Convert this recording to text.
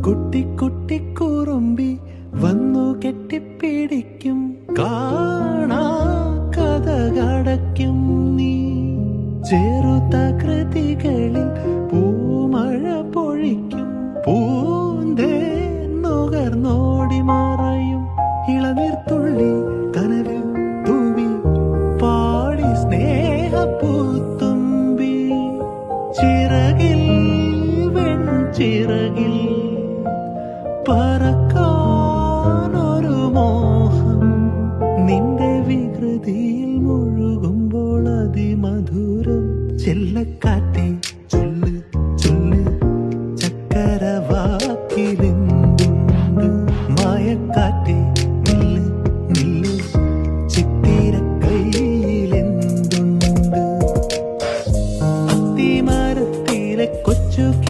കുട്ടി കുട്ടി കുറുമ്പി വന്നു കെട്ടിപ്പിടിക്കും, കാണാ കഥ കടയ്ക്കും നീ. ചെറുതകൃതികളിൽ പൂമഴ പൊഴിക്കും, പൂന്തേൻ നുകർന്നോടി മറയും. ഇളനീർത്തുള്ളി കനവിൽ തൂവി പാടി സ്നേഹപ്പൂത്തുമ്പി. ചിറകിൽ വെൺചിറകിൽ